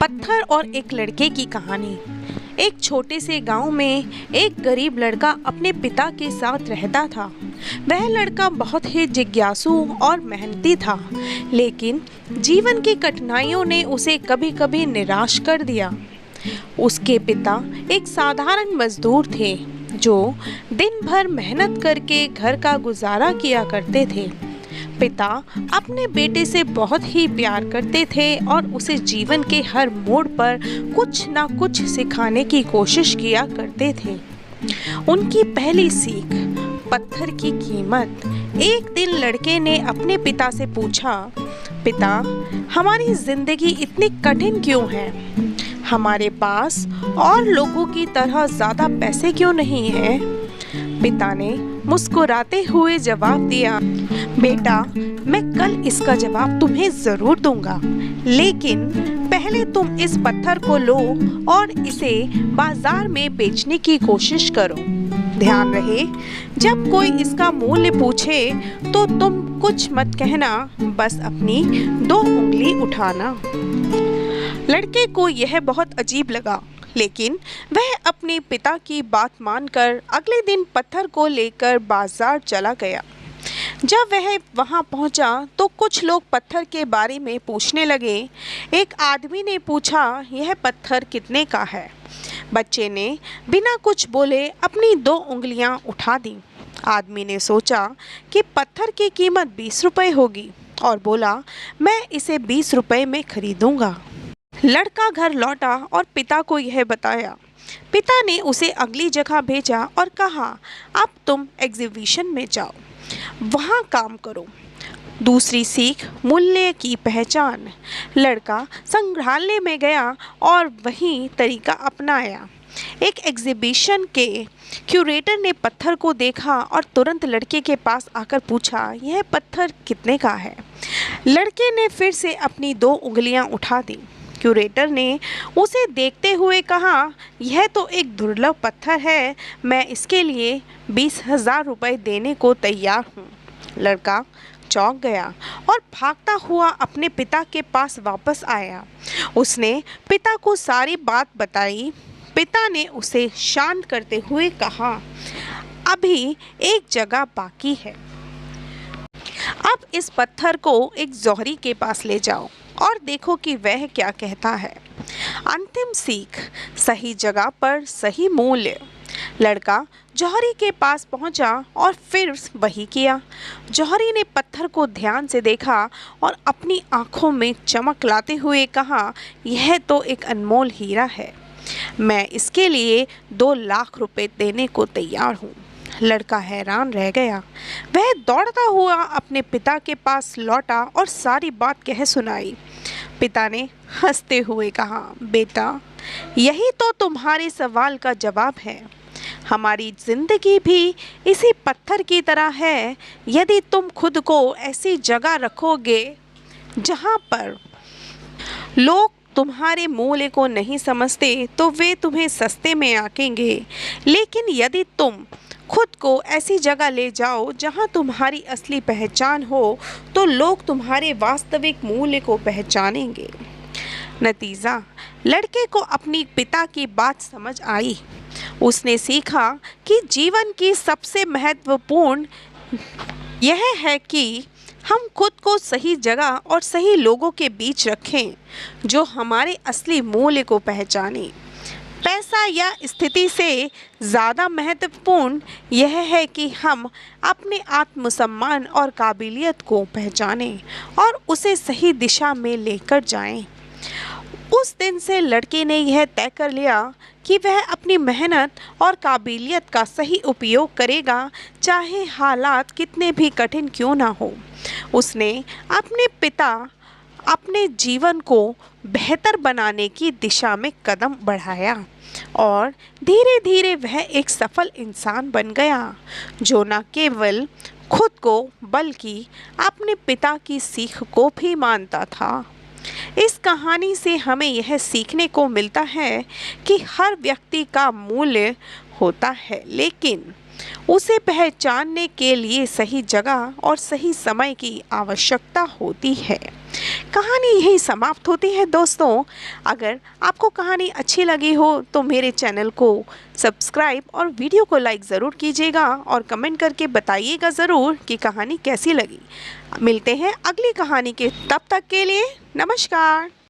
पत्थर और एक लड़के की कहानी। एक छोटे से गांव में एक गरीब लड़का अपने पिता के साथ रहता था। वह लड़का बहुत ही जिज्ञासु और मेहनती था, लेकिन जीवन की कठिनाइयों ने उसे कभी-कभी निराश कर दिया। उसके पिता एक साधारण मजदूर थे जो दिन भर मेहनत करके घर का गुजारा किया करते थे। पिता अपने बेटे से बहुत ही प्यार करते थे और उसे जीवन के हर मोड़ पर कुछ ना कुछ सिखाने की कोशिश किया करते थे। उनकी पहली सीख, पत्थर की कीमत। एक दिन लड़के ने अपने पिता से पूछा, पिता, हमारी जिंदगी इतनी कठिन क्यों है? हमारे पास और लोगों की तरह ज्यादा पैसे क्यों नहीं हैं? पिता ने मुस्कुराते हुए जवाब दिया, बेटा, मैं कल इसका जवाब तुम्हें जरूर दूंगा, लेकिन पहले तुम इस पत्थर को लो और इसे बाजार में बेचने की कोशिश करो। ध्यान रहे, जब कोई इसका मूल्य पूछे तो तुम कुछ मत कहना, बस अपनी 2 उंगली उठाना। लड़के को यह बहुत अजीब लगा, लेकिन वह अपने पिता की बात मानकर अगले दिन पत्थर को लेकर बाजार चला गया। जब वह वहां पहुंचा तो कुछ लोग पत्थर के बारे में पूछने लगे। एक आदमी ने पूछा, यह पत्थर कितने का है? बच्चे ने बिना कुछ बोले अपनी 2 उंगलियां उठा दी। आदमी ने सोचा कि पत्थर की कीमत 20 रुपए होगी और बोला, मैं इसे 20 रुपए में खरीदूंगा। लड़का घर लौटा और पिता को यह बताया। पिता ने उसे अगली जगह भेजा और कहा, अब तुम एग्जीबिशन में जाओ, वहाँ काम करो। दूसरी सीख, मूल्य की पहचान। लड़का संग्रहालय में गया और वही तरीका अपनाया। एक एग्जीबिशन के क्यूरेटर ने पत्थर को देखा और तुरंत लड़के के पास आकर पूछा, यह पत्थर कितने का है? लड़के ने फिर से अपनी 2 उंगलियां उठा दी। क्यूरेटर ने उसे देखते हुए कहा, यह तो एक दुर्लभ पत्थर है, मैं इसके लिए 20,000 रुपये देने को तैयार हूँ। लड़का चौंक गया और भागता हुआ अपने पिता के पास वापस आया। उसने पिता को सारी बात बताई। पिता ने उसे शांत करते हुए कहा, अभी एक जगह बाकी है। अब इस पत्थर को एक जौहरी के पास ले जाओ और देखो कि वह क्या कहता है। अंतिम सीख, सही जगह पर सही मूल्य। लड़का जौहरी के पास पहुंचा और फिर वही किया। जौहरी ने पत्थर को ध्यान से देखा और अपनी आंखों में चमक लाते हुए कहा, यह तो एक अनमोल हीरा है, मैं इसके लिए 2 लाख रुपए देने को तैयार हूँ। लड़का हैरान रह गया। वह दौड़ता हुआ अपने पिता के पास लौटा और सारी बात कह सुनाई। पिता ने हंसते हुए कहा, बेटा, यही तो तुम्हारे सवाल का जवाब है। हमारी जिंदगी भी इसी पत्थर की तरह है। यदि तुम खुद को ऐसी जगह रखोगे जहाँ पर लोग तुम्हारे मूल्य को नहीं समझते तो वे तुम्हें सस्ते में आंकेंगे, लेकिन यदि तुम खुद को ऐसी जगह ले जाओ जहां तुम्हारी असली पहचान हो तो लोग तुम्हारे वास्तविक मूल्य को पहचानेंगे। नतीजा, लड़के को अपनी पिता की बात समझ आई। उसने सीखा कि जीवन की सबसे महत्वपूर्ण यह है कि हम खुद को सही जगह और सही लोगों के बीच रखें जो हमारे असली मूल्य को पहचानें। पैसा या स्थिति से ज़्यादा महत्वपूर्ण यह है कि हम अपने आत्मसम्मान और काबिलियत को पहचानें और उसे सही दिशा में लेकर जाएं। उस दिन से लड़के ने यह तय कर लिया कि वह अपनी मेहनत और काबिलियत का सही उपयोग करेगा, चाहे हालात कितने भी कठिन क्यों ना हो। उसने अपने पिता अपने जीवन को बेहतर बनाने की दिशा में कदम बढ़ाया और धीरे धीरे वह एक सफल इंसान बन गया जो न केवल खुद को बल्कि अपने पिता की सीख को भी मानता था। इस कहानी से हमें यह सीखने को मिलता है कि हर व्यक्ति का मूल्य होता है, लेकिन उसे पहचानने के लिए सही जगह और सही समय की आवश्यकता होती है। कहानी यही समाप्त होती है दोस्तों। अगर आपको कहानी अच्छी लगी हो तो मेरे चैनल को सब्सक्राइब और वीडियो को लाइक ज़रूर कीजिएगा और कमेंट करके बताइएगा ज़रूर कि कहानी कैसी लगी। मिलते हैं अगली कहानी के, तब तक के लिए नमस्कार।